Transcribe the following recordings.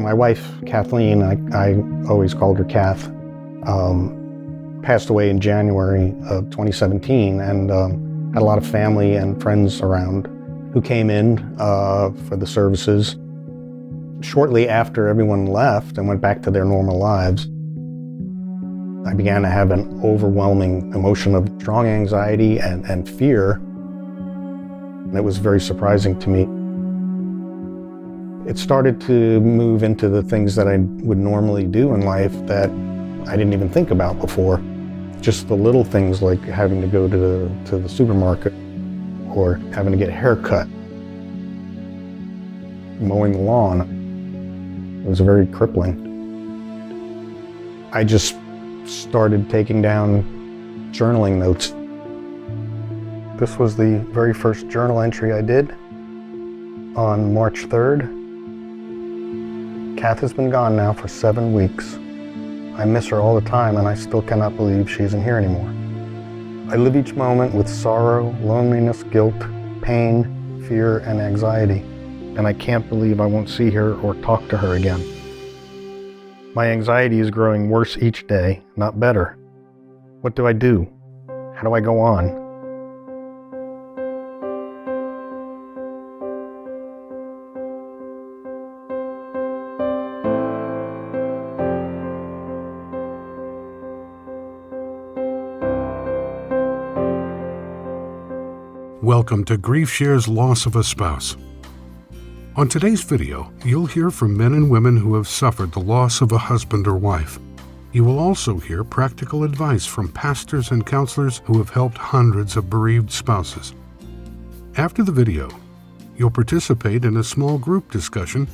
My wife, Kathleen, I always called her Kath, passed away in January of 2017, and had a lot of family and friends around who came in for the services. Shortly after everyone left and went back to their normal lives, I began to have an overwhelming emotion of strong anxiety and fear, and it was very surprising to me. It started to move into the things that I would normally do in life that I didn't even think about before. Just the little things like having to go to the supermarket or having to get a haircut, mowing the lawn. It was very crippling. I just started taking down journaling notes. This was the very first journal entry I did on March 3rd. Kath has been gone now for 7 weeks. I miss her all the time, and I still cannot believe she isn't here anymore. I live each moment with sorrow, loneliness, guilt, pain, fear, and anxiety, and I can't believe I won't see her or talk to her again. My anxiety is growing worse each day, not better. What do I do? How do I go on? Welcome to Grief Share's Loss of a Spouse. On today's video, you'll hear from men and women who have suffered the loss of a husband or wife. You will also hear practical advice from pastors and counselors who have helped hundreds of bereaved spouses. After the video, you'll participate in a small group discussion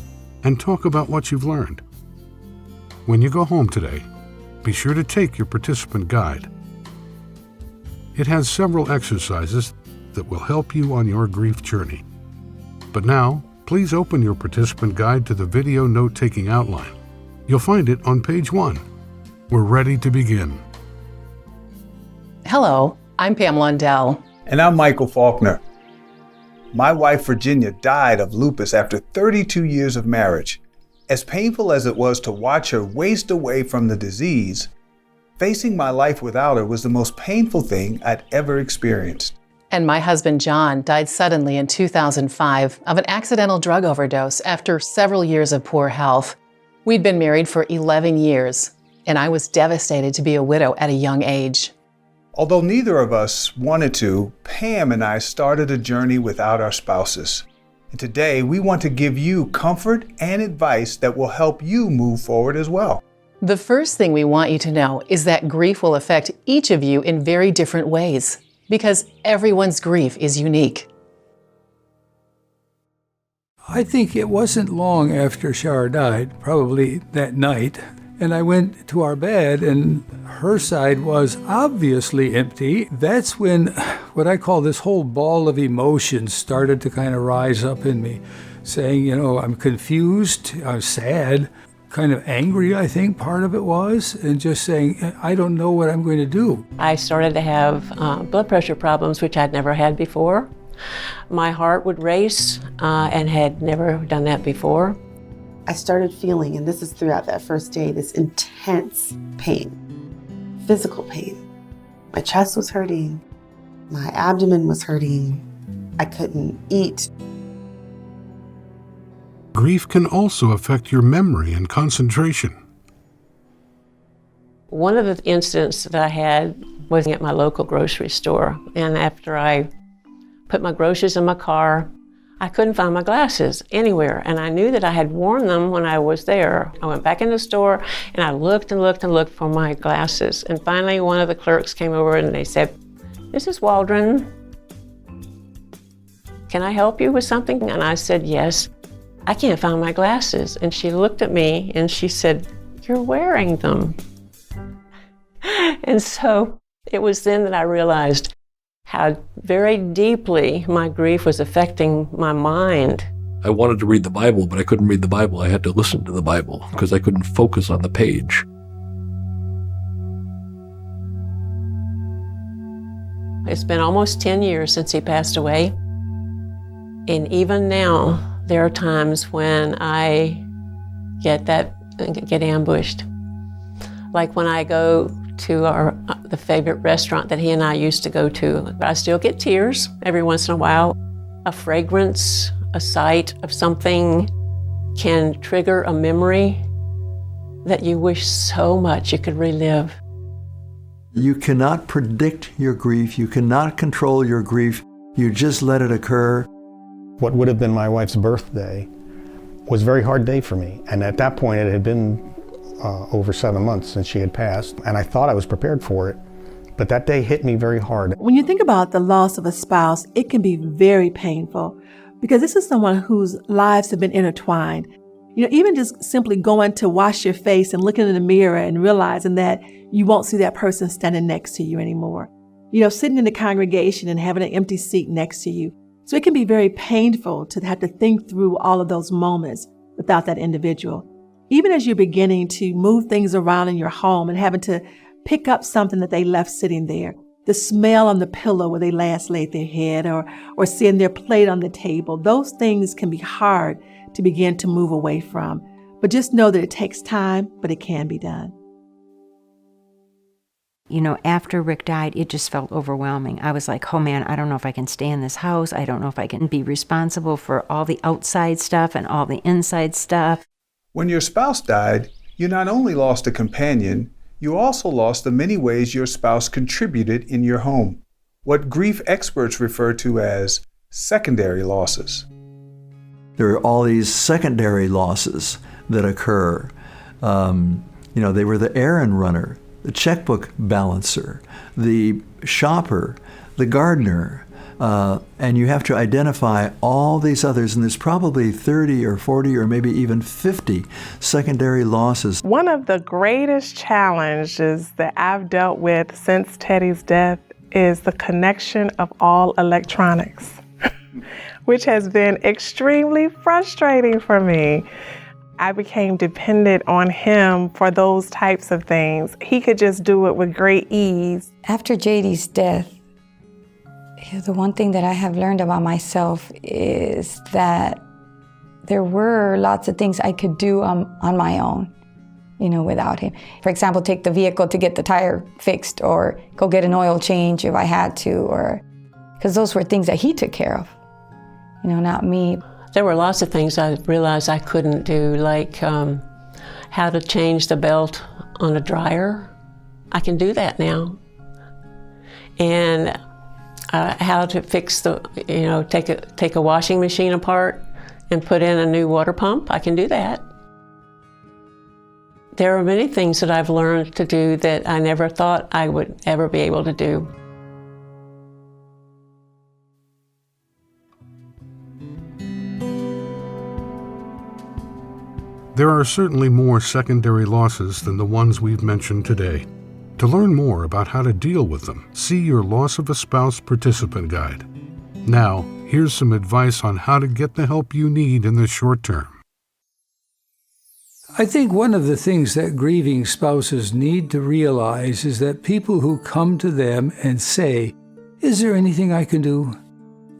and talk about what you've learned. When you go home today, be sure to take your participant guide. It has several exercises that will help you on your grief journey. But now, please open your participant guide to the video note-taking outline. You'll find it on page 1. We're ready to begin. Hello, I'm Pam Lundell. And I'm Michael Faulkner. My wife, Virginia, died of lupus after 32 years of marriage. As painful as it was to watch her waste away from the disease, facing my life without her was the most painful thing I'd ever experienced. And my husband, John, died suddenly in 2005 of an accidental drug overdose after several years of poor health. We'd been married for 11 years, and I was devastated to be a widow at a young age. Although neither of us wanted to, Pam and I started a journey without our spouses. And today, we want to give you comfort and advice that will help you move forward as well. The first thing we want you to know is that grief will affect each of you in very different ways, because everyone's grief is unique. I think it wasn't long after Char died, probably that night, and I went to our bed and her side was obviously empty. That's when what I call this whole ball of emotions started to kind of rise up in me, saying, I'm confused, I'm sad, kind of angry, I think part of it was, and just saying, I don't know what I'm going to do. I started to have blood pressure problems, which I'd never had before. My heart would race and had never done that before. I started feeling, and this is throughout that first day, this intense pain, physical pain. My chest was hurting, my abdomen was hurting, I couldn't eat. Grief can also affect your memory and concentration. One of the incidents that I had was at my local grocery store. And after I put my groceries in my car, I couldn't find my glasses anywhere. And I knew that I had worn them when I was there. I went back in the store and I looked and looked and looked for my glasses. And finally, one of the clerks came over and they said, "Mrs. Waldron, can I help you with something?" And I said, "Yes. I can't find my glasses." And she looked at me and she said, "You're wearing them." And so it was then that I realized how very deeply my grief was affecting my mind. I wanted to read the Bible, but I couldn't read the Bible. I had to listen to the Bible because I couldn't focus on the page. It's been almost 10 years since he passed away. And even now, there are times when I get ambushed. Like when I go to the favorite restaurant that he and I used to go to, I still get tears every once in a while. A fragrance, a sight of something can trigger a memory that you wish so much you could relive. You cannot predict your grief. You cannot control your grief. You just let it occur. What would have been my wife's birthday was a very hard day for me. And at that point, it had been over 7 months since she had passed, and I thought I was prepared for it. But that day hit me very hard. When you think about the loss of a spouse, it can be very painful because this is someone whose lives have been intertwined. You know, even just simply going to wash your face and looking in the mirror and realizing that you won't see that person standing next to you anymore. You know, sitting in the congregation and having an empty seat next to you. So it can be very painful to have to think through all of those moments without that individual. Even as you're beginning to move things around in your home and having to pick up something that they left sitting there, the smell on the pillow where they last laid their head, or seeing their plate on the table, those things can be hard to begin to move away from. But just know that it takes time, but it can be done. You know, after Rick died, it just felt overwhelming. I was like, oh man, I don't know if I can stay in this house. I don't know if I can be responsible for all the outside stuff and all the inside stuff. When your spouse died, you not only lost a companion, you also lost the many ways your spouse contributed in your home, what grief experts refer to as secondary losses. There are all these secondary losses that occur. They were the errand runner, the checkbook balancer, the shopper, the gardener, and you have to identify all these others, and there's probably 30 or 40 or maybe even 50 secondary losses. One of the greatest challenges that I've dealt with since Teddy's death is the connection of all electronics, which has been extremely frustrating for me. I became dependent on him for those types of things. He could just do it with great ease. After JD's death, the one thing that I have learned about myself is that there were lots of things I could do on my own, without him. For example, take the vehicle to get the tire fixed, or go get an oil change if I had to, because those were things that he took care of, not me. There were lots of things I realized I couldn't do, like how to change the belt on a dryer. I can do that now. And how to fix take a washing machine apart and put in a new water pump. I can do that. There are many things that I've learned to do that I never thought I would ever be able to do. There are certainly more secondary losses than the ones we've mentioned today. To learn more about how to deal with them, see your Loss of a Spouse Participant Guide. Now, here's some advice on how to get the help you need in the short term. I think one of the things that grieving spouses need to realize is that people who come to them and say, "Is there anything I can do?"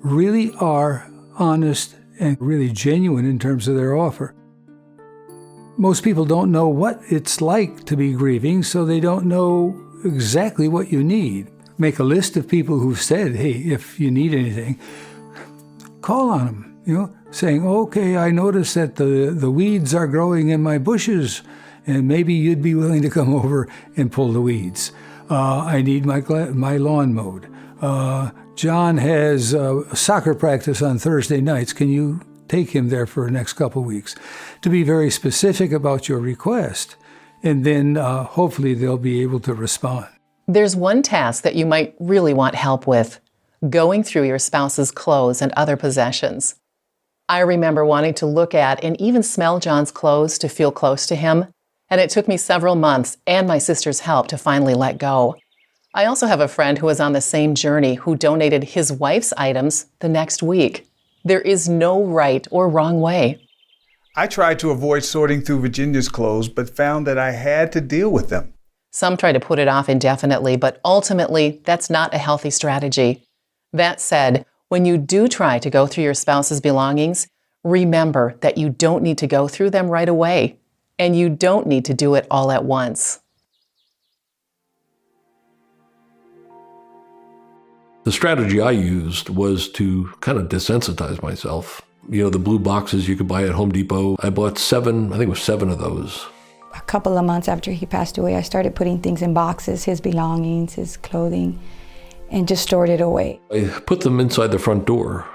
really are honest and really genuine in terms of their offer. Most people don't know what it's like to be grieving, so they don't know exactly what you need. Make a list of people who've said, hey, if you need anything, call on them, saying, okay, I noticed that the weeds are growing in my bushes, and maybe you'd be willing to come over and pull the weeds. I need my lawn mowed. John has soccer practice on Thursday nights. Can you take him there for the next couple weeks? To be very specific about your request, and then hopefully they'll be able to respond. There's one task that you might really want help with: going through your spouse's clothes and other possessions. I remember wanting to look at and even smell John's clothes to feel close to him, and it took me several months and my sister's help to finally let go. I also have a friend who was on the same journey who donated his wife's items the next week. There is no right or wrong way. I tried to avoid sorting through Virginia's clothes, but found that I had to deal with them. Some try to put it off indefinitely, but ultimately, that's not a healthy strategy. That said, when you do try to go through your spouse's belongings, remember that you don't need to go through them right away. and you don't need to do it all at once. The strategy I used was to kind of desensitize myself. You know, the blue boxes you could buy at Home Depot. I bought 7, I think it was 7 of those. A couple of months after he passed away, I started putting things in boxes, his belongings, his clothing, and just stored it away. I put them inside the front door.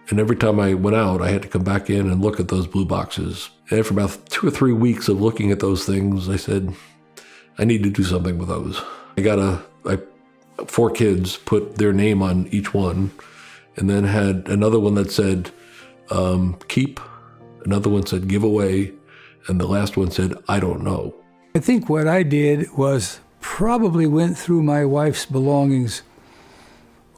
And every time I went out, I had to come back in and look at those blue boxes. And after about 2 or 3 weeks of looking at those things, I said, I need to do something with those. I 4 kids put their name on each one, and then had another one that said, keep, another one said, give away, and the last one said, I don't know. I think what I did was probably went through my wife's belongings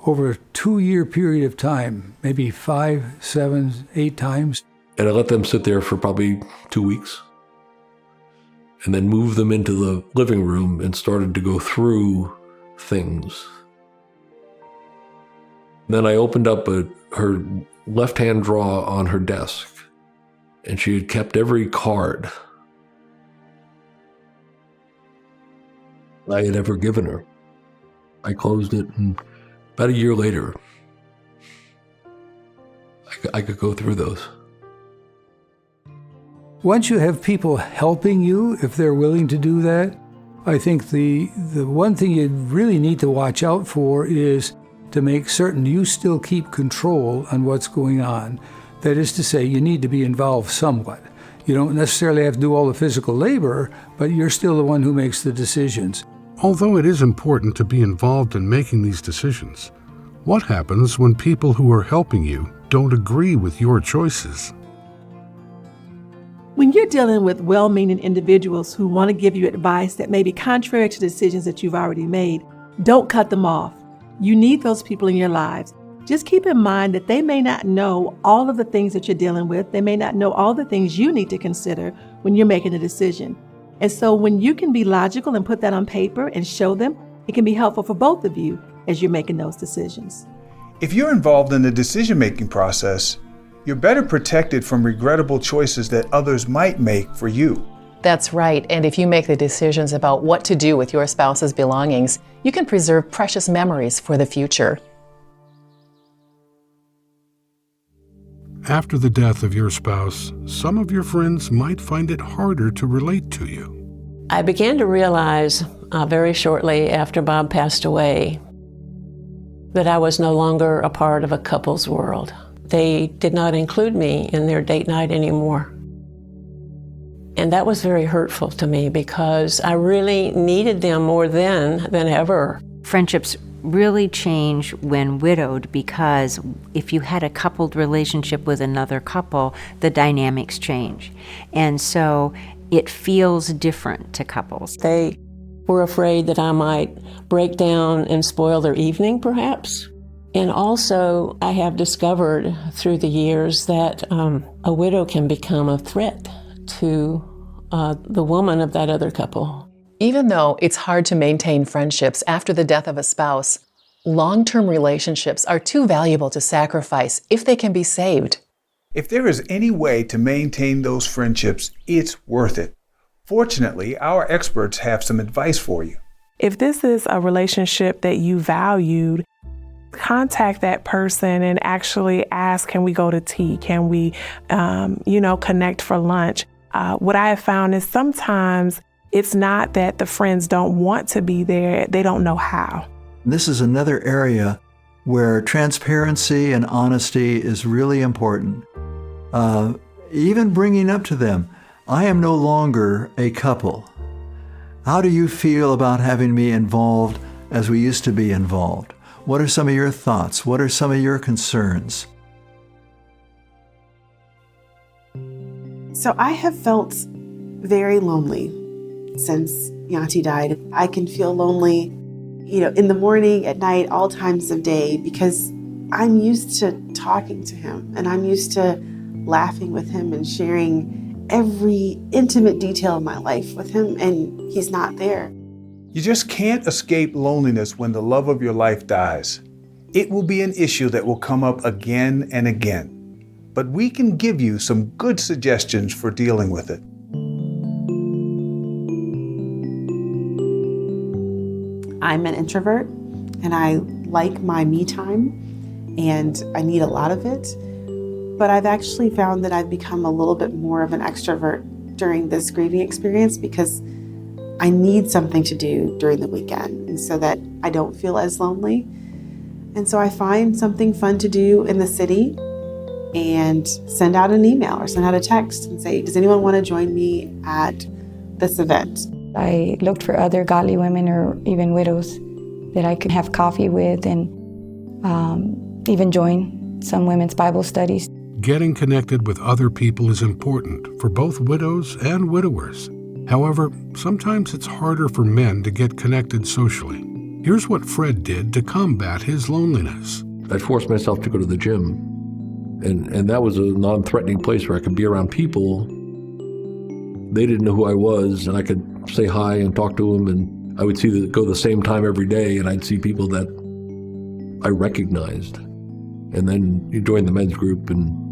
over a 2-year period of time, maybe 5, 7, 8 times. And I let them sit there for probably 2 weeks, and then moved them into the living room and started to go through things. Then I opened up her left-hand drawer on her desk, and she had kept every card I had ever given her. I closed it, and about a year later, I could go through those. Once you have people helping you, if they're willing to do that, I think the one thing you really need to watch out for is to make certain you still keep control on what's going on. That is to say, you need to be involved somewhat. You don't necessarily have to do all the physical labor, but you're still the one who makes the decisions. Although it is important to be involved in making these decisions, what happens when people who are helping you don't agree with your choices? When you're dealing with well-meaning individuals who want to give you advice that may be contrary to decisions that you've already made, don't cut them off. You need those people in your lives. Just keep in mind that they may not know all of the things that you're dealing with. They may not know all the things you need to consider when you're making a decision. And so when you can be logical and put that on paper and show them, it can be helpful for both of you as you're making those decisions. If you're involved in the decision-making process, you're better protected from regrettable choices that others might make for you. That's right, and if you make the decisions about what to do with your spouse's belongings, you can preserve precious memories for the future. After the death of your spouse, some of your friends might find it harder to relate to you. I began to realize very shortly after Bob passed away that I was no longer a part of a couple's world. They did not include me in their date night anymore. And that was very hurtful to me because I really needed them more then than ever. Friendships really change when widowed because if you had a coupled relationship with another couple, the dynamics change. And so it feels different to couples. They were afraid that I might break down and spoil their evening, perhaps. And also, I have discovered through the years that a widow can become a threat to the woman of that other couple. Even though it's hard to maintain friendships after the death of a spouse, long-term relationships are too valuable to sacrifice if they can be saved. If there is any way to maintain those friendships, it's worth it. Fortunately, our experts have some advice for you. If this is a relationship that you valued, contact that person and actually ask, can we go to tea? Can we, connect for lunch? What I have found is sometimes it's not that the friends don't want to be there, they don't know how. This is another area where transparency and honesty is really important. Even bringing up to them, I am no longer a couple. How do you feel about having me involved as we used to be involved? What are some of your thoughts? What are some of your concerns? So I have felt very lonely since Yanti died. I can feel lonely, in the morning, at night, all times of day, because I'm used to talking to him and I'm used to laughing with him and sharing every intimate detail of my life with him, and he's not there. You just can't escape loneliness when the love of your life dies. It will be an issue that will come up again and again, but we can give you some good suggestions for dealing with it. I'm an introvert and I like my me time and I need a lot of it. But I've actually found that I've become a little bit more of an extrovert during this grieving experience because I need something to do during the weekend and so that I don't feel as lonely. And so I find something fun to do in the city and send out an email or send out a text and say, does anyone want to join me at this event? I looked for other godly women or even widows that I could have coffee with and even join some women's Bible studies. Getting connected with other people is important for both widows and widowers. However, sometimes it's harder for men to get connected socially. Here's what Fred did to combat his loneliness. I forced myself to go to the gym, and that was a non-threatening place where I could be around people. They didn't know who I was, and I could say hi and talk to them, and I would go the same time every day, and I'd see people that I recognized. And then you joined the men's group and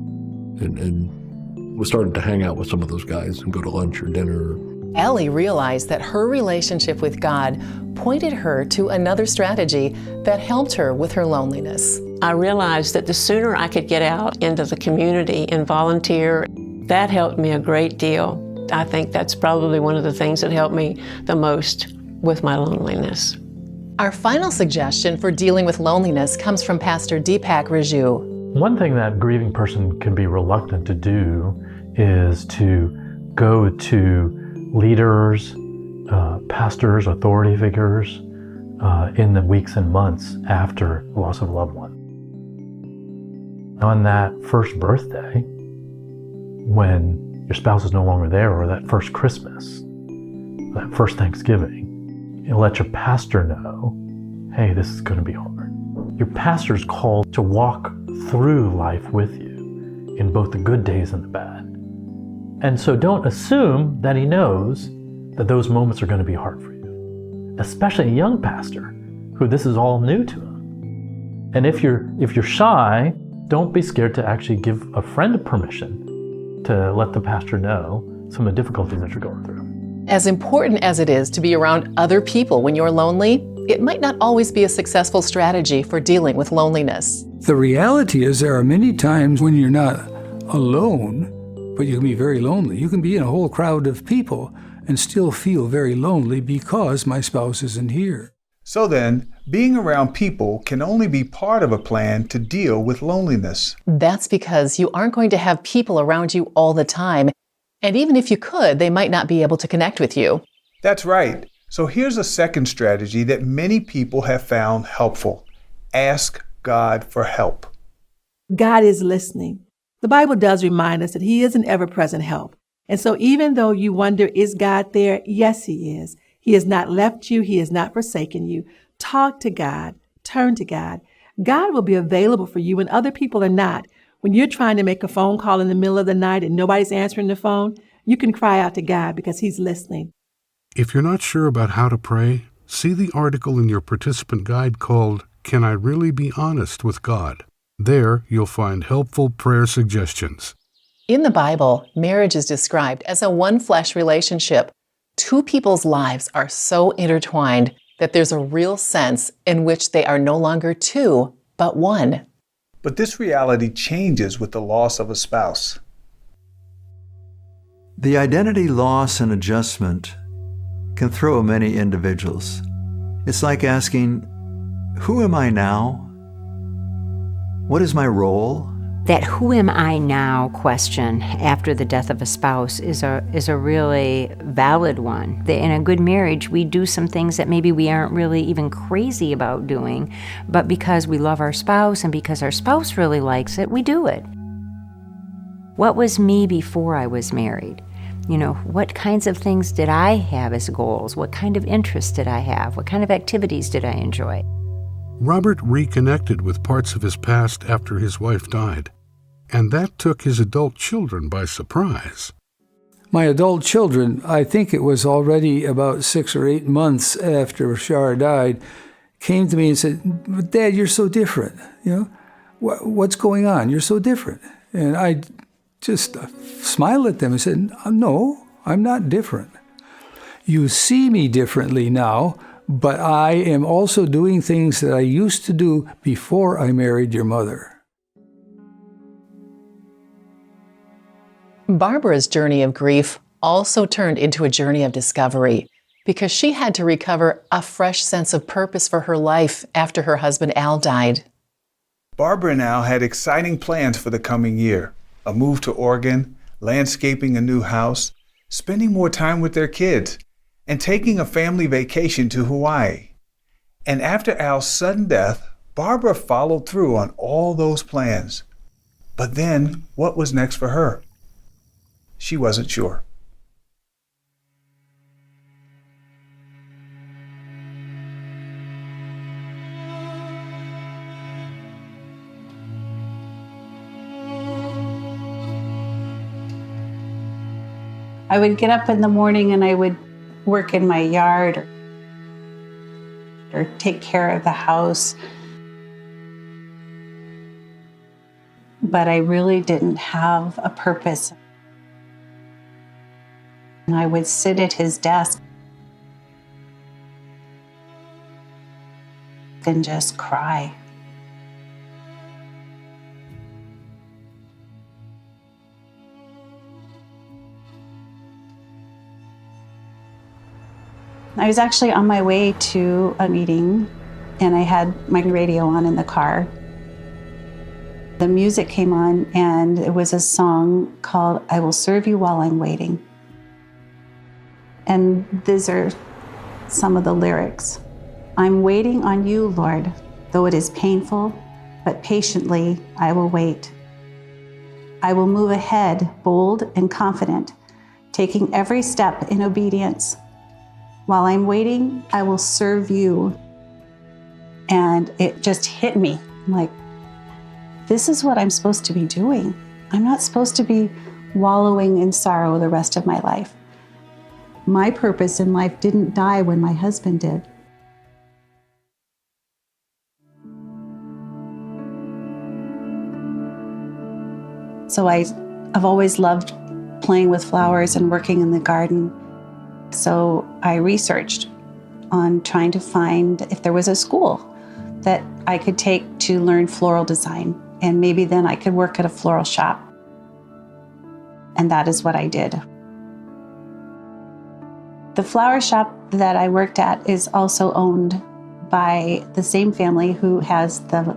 was starting to hang out with some of those guys and go to lunch or dinner. Ellie realized that her relationship with God pointed her to another strategy that helped her with her loneliness. I realized that the sooner I could get out into the community and volunteer, that helped me a great deal. I think that's probably one of the things that helped me the most with my loneliness. Our final suggestion for dealing with loneliness comes from Pastor Deepak Raju. One thing that a grieving person can be reluctant to do is to go to leaders, pastors, authority figures in the weeks and months after the loss of a loved one. On that first birthday, when your spouse is no longer there, or that first Christmas, that first Thanksgiving, you let your pastor know, hey, this is going to be hard. Your pastor's called to walk through life with you in both the good days and the bad. And so don't assume that he knows that those moments are going to be hard for you, especially a young pastor who this is all new to him. And if you're shy, don't be scared to actually give a friend permission to let the pastor know some of the difficulties that you're going through. As important as it is to be around other people when you're lonely, it might not always be a successful strategy for dealing with loneliness. The reality is there are many times when you're not alone, but you can be very lonely. You can be in a whole crowd of people and still feel very lonely because my spouse isn't here. So then, being around people can only be part of a plan to deal with loneliness. That's because you aren't going to have people around you all the time. And even if you could, they might not be able to connect with you. That's right. So here's a second strategy that many people have found helpful. Ask God for help. God is listening. The Bible does remind us that He is an ever-present help. And so even though you wonder, is God there? Yes, He is. He has not left you. He has not forsaken you. Talk to God. Turn to God. God will be available for you when other people are not. When you're trying to make a phone call in the middle of the night and nobody's answering the phone, you can cry out to God because He's listening. If you're not sure about how to pray, see the article in your participant guide called, Can I Really Be Honest with God? There, you'll find helpful prayer suggestions. In the Bible, marriage is described as a one-flesh relationship. Two people's lives are so intertwined that there's a real sense in which they are no longer two, but one. But this reality changes with the loss of a spouse. The identity loss and adjustment can throw many individuals. It's like asking, who am I now? What is my role? That who am I now question after the death of a spouse is a really valid one. In a good marriage, we do some things that maybe we aren't really even crazy about doing, but because we love our spouse and because our spouse really likes it, we do it. What was me before I was married? You know, what kinds of things did I have as goals? What kind of interests did I have? What kind of activities did I enjoy? Robert reconnected with parts of his past after his wife died, and that took his adult children by surprise. My adult children, I think it was already about 6 or 8 months after Char died, came to me and said, Dad, you're so different. You know, what's going on? You're so different. And I just smiled at them and said, no, I'm not different. You see me differently now, but I am also doing things that I used to do before I married your mother. Barbara's journey of grief also turned into a journey of discovery because she had to recover a fresh sense of purpose for her life after her husband Al died. Barbara and Al had exciting plans for the coming year: a move to Oregon, landscaping a new house, spending more time with their kids, and taking a family vacation to Hawaii. And after Al's sudden death, Barbara followed through on all those plans. But then, what was next for her? She wasn't sure. I would get up in the morning and I would work in my yard or take care of the house. But I really didn't have a purpose. And I would sit at his desk and just cry. I was actually on my way to a meeting and I had my radio on in the car. The music came on and it was a song called "I Will Serve You While I'm Waiting." And these are some of the lyrics. "I'm waiting on you, Lord, though it is painful, but patiently I will wait. I will move ahead, bold and confident, taking every step in obedience. While I'm waiting, I will serve you." And it just hit me like, this is what I'm supposed to be doing. I'm not supposed to be wallowing in sorrow the rest of my life. My purpose in life didn't die when my husband did. So I've always loved playing with flowers and working in the garden. So I researched on trying to find if there was a school that I could take to learn floral design, and maybe then I could work at a floral shop. And that is what I did. The flower shop that I worked at is also owned by the same family who has the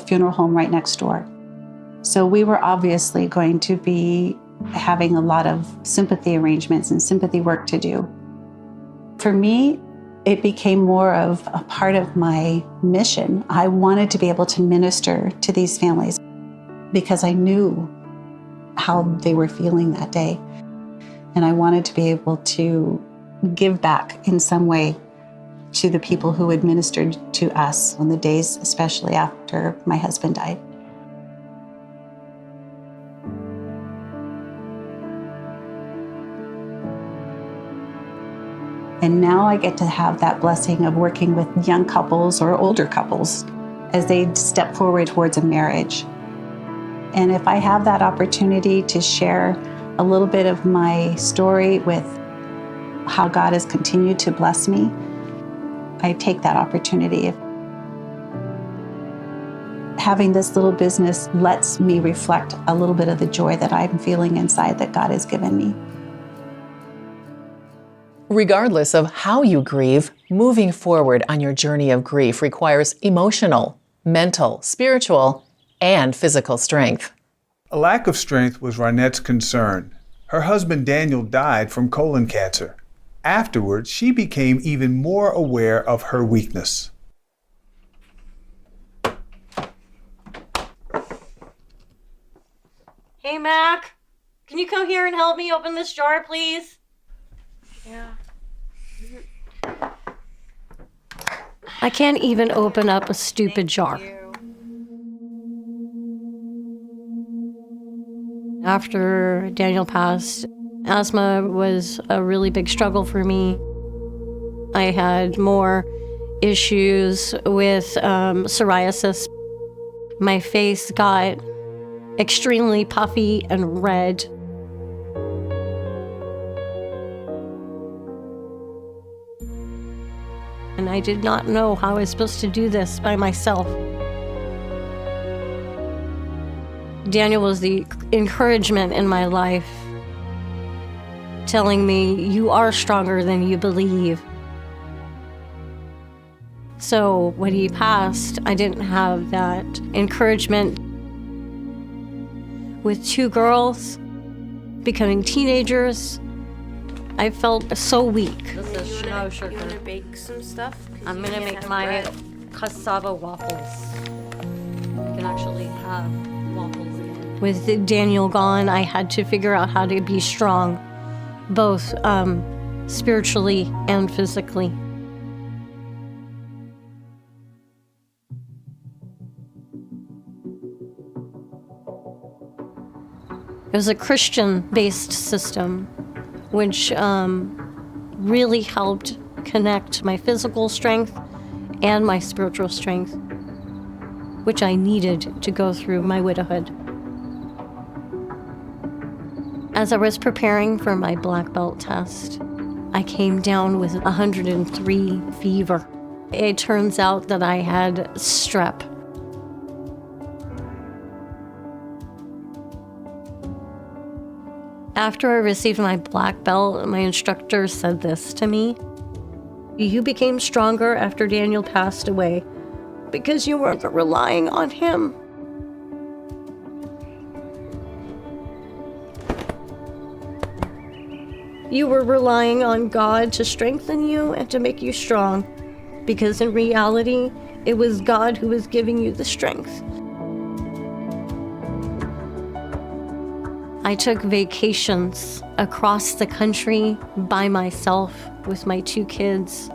funeral home right next door. So we were obviously going to be having a lot of sympathy arrangements and sympathy work to do. For me, it became more of a part of my mission. I wanted to be able to minister to these families because I knew how they were feeling that day. And I wanted to be able to give back in some way to the people who administered to us on the days, especially after my husband died. And now I get to have that blessing of working with young couples or older couples as they step forward towards a marriage. And if I have that opportunity to share a little bit of my story with how God has continued to bless me, I take that opportunity. Having this little business lets me reflect a little bit of the joy that I'm feeling inside that God has given me. Regardless of how you grieve, moving forward on your journey of grief requires emotional, mental, spiritual, and physical strength. A lack of strength was Ronette's concern. Her husband Daniel died from colon cancer. Afterwards, she became even more aware of her weakness. Hey, Mac, can you come here and help me open this jar, please? Yeah. I can't even open up a stupid jar. After Daniel passed, asthma was a really big struggle for me. I had more issues with psoriasis. My face got extremely puffy and red. And I did not know how I was supposed to do this by myself. Daniel was the encouragement in my life, telling me, you are stronger than you believe. So when he passed, I didn't have that encouragement. With 2 girls becoming teenagers, I felt so weak. This is snow sugar. You want to bake some stuff? I'm going to make my cassava waffles. You can actually have waffles. With Daniel gone, I had to figure out how to be strong, both spiritually and physically. It was a Christian-based system, which really helped connect my physical strength and my spiritual strength, which I needed to go through my widowhood. As I was preparing for my black belt test, I came down with 103 fever. It turns out that I had strep. After I received my black belt, my instructor said this to me: you became stronger after Daniel passed away because you weren't relying on him. You were relying on God to strengthen you and to make you strong, because in reality, it was God who was giving you the strength. I took vacations across the country by myself with my 2 kids.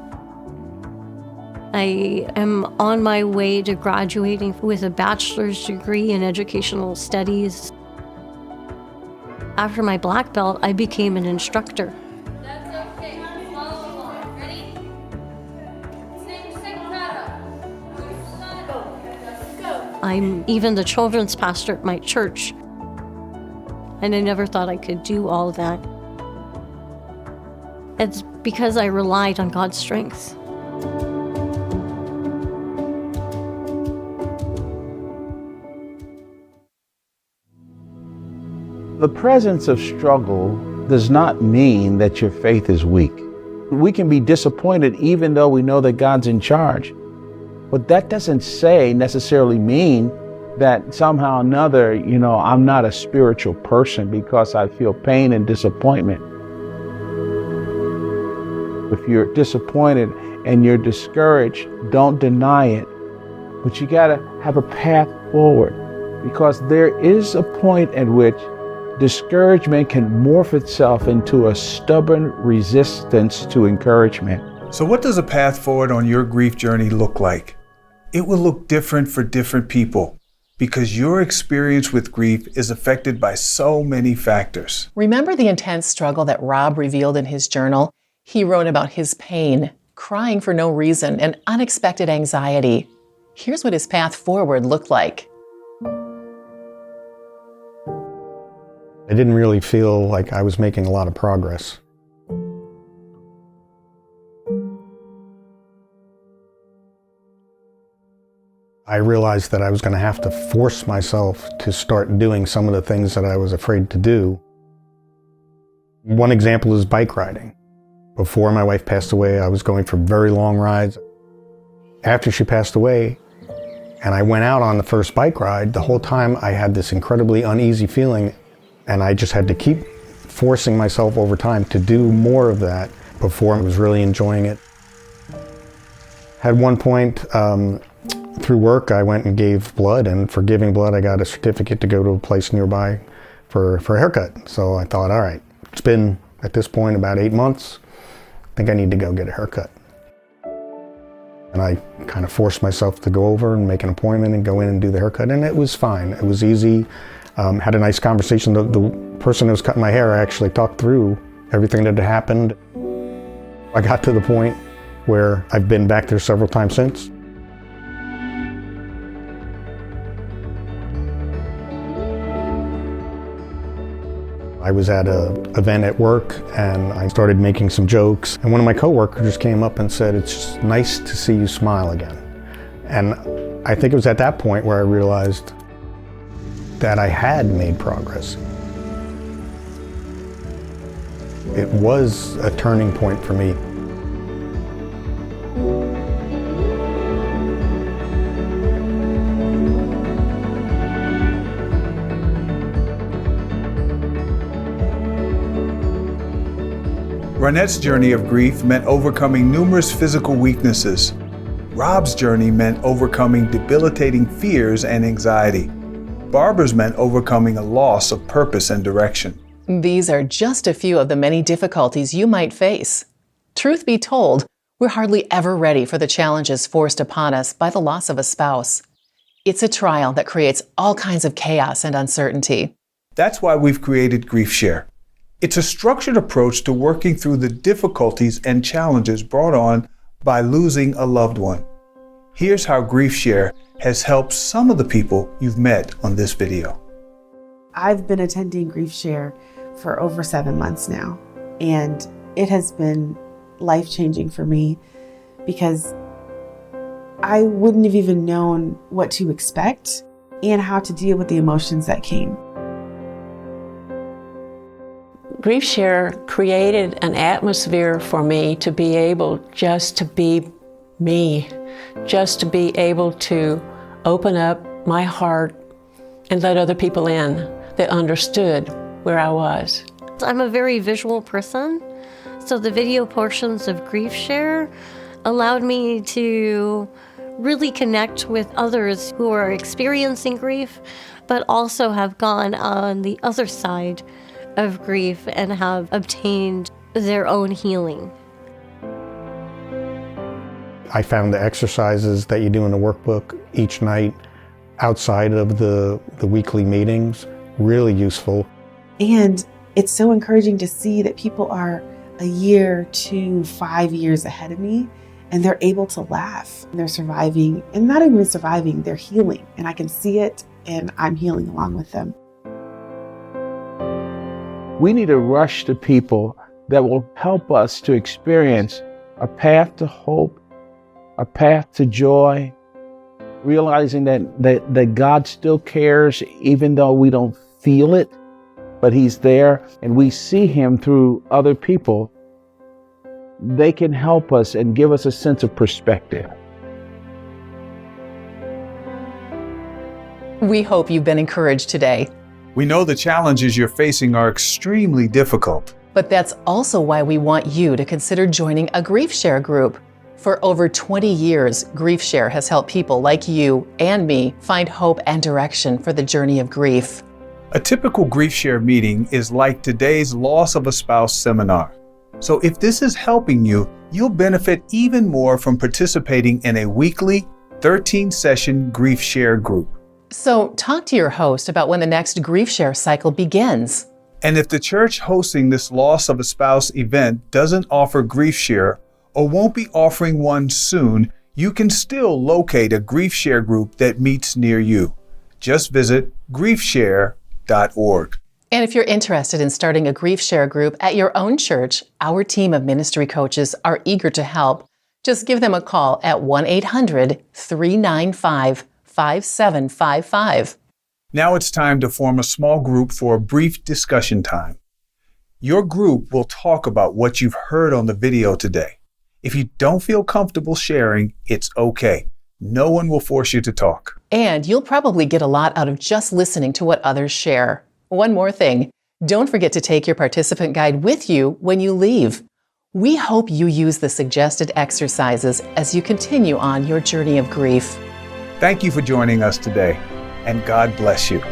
I am on my way to graduating with a bachelor's degree in educational studies. After my black belt, I became an instructor. That's okay. Follow along. Ready? Sing kata. Let's go. I'm even the children's pastor at my church. And I never thought I could do all that. It's because I relied on God's strength. The presence of struggle does not mean that your faith is weak. We can be disappointed even though we know that God's in charge. But that doesn't necessarily mean that somehow or another, I'm not a spiritual person because I feel pain and disappointment. If you're disappointed and you're discouraged, don't deny it. But you gotta have a path forward, because there is a point at which discouragement can morph itself into a stubborn resistance to encouragement. So what does a path forward on your grief journey look like? It will look different for different people, because your experience with grief is affected by so many factors. Remember the intense struggle that Rob revealed in his journal? He wrote about his pain, crying for no reason, and unexpected anxiety. Here's what his path forward looked like. I didn't really feel like I was making a lot of progress. I realized that I was going to have to force myself to start doing some of the things that I was afraid to do. One example is bike riding. Before my wife passed away, I was going for very long rides. After she passed away, and I went out on the first bike ride, the whole time I had this incredibly uneasy feeling, and I just had to keep forcing myself over time to do more of that before I was really enjoying it. At one point, through work, I went and gave blood, and for giving blood, I got a certificate to go to a place nearby for a haircut. So I thought, all right, it's been, at this point, about 8 months. I think I need to go get a haircut. And I kind of forced myself to go over and make an appointment and go in and do the haircut, and it was fine. It was easy. Had a nice conversation. The person who was cutting my hair, I actually talked through everything that had happened. I got to the point where I've been back there several times since. I was at an event at work and I started making some jokes, and one of my coworkers came up and said, "It's just nice to see you smile again." And I think it was at that point where I realized that I had made progress. It was a turning point for me. Ronette's journey of grief meant overcoming numerous physical weaknesses. Rob's journey meant overcoming debilitating fears and anxiety. Barbara's meant overcoming a loss of purpose and direction. These are just a few of the many difficulties you might face. Truth be told, we're hardly ever ready for the challenges forced upon us by the loss of a spouse. It's a trial that creates all kinds of chaos and uncertainty. That's why we've created GriefShare. It's a structured approach to working through the difficulties and challenges brought on by losing a loved one. Here's how GriefShare has helped some of the people you've met on this video. I've been attending GriefShare for over 7 months now, and it has been life-changing for me because I wouldn't have even known what to expect and how to deal with the emotions that came. GriefShare created an atmosphere for me to be able just to be me, just to be able to open up my heart and let other people in that understood where I was. I'm a very visual person, so the video portions of GriefShare allowed me to really connect with others who are experiencing grief, but also have gone on the other side of grief and have obtained their own healing. I found the exercises that you do in the workbook each night outside of the weekly meetings really useful. And it's so encouraging to see that people are a year to 5 years ahead of me, and they're able to laugh. They're surviving, and not even surviving, they're healing. And I can see it, and I'm healing along with them. We need to rush to people that will help us to experience a path to hope, a path to joy, realizing that God still cares even though we don't feel it, but He's there and we see Him through other people. They can help us and give us a sense of perspective. We hope you've been encouraged today. We know the challenges you're facing are extremely difficult. But that's also why we want you to consider joining a GriefShare group. For over 20 years, GriefShare has helped people like you and me find hope and direction for the journey of grief. A typical GriefShare meeting is like today's Loss of a Spouse seminar. So if this is helping you, you'll benefit even more from participating in a weekly 13-session GriefShare group. So talk to your host about when the next GriefShare cycle begins. And if the church hosting this Loss of a Spouse event doesn't offer GriefShare or won't be offering one soon, you can still locate a GriefShare group that meets near you. Just visit griefshare.org. And if you're interested in starting a GriefShare group at your own church, our team of ministry coaches are eager to help. Just give them a call at 1-800-395-5755. Now it's time to form a small group for a brief discussion time. Your group will talk about what you've heard on the video today. If you don't feel comfortable sharing, it's okay. No one will force you to talk. And you'll probably get a lot out of just listening to what others share. One more thing, don't forget to take your participant guide with you when you leave. We hope you use the suggested exercises as you continue on your journey of grief. Thank you for joining us today, and God bless you.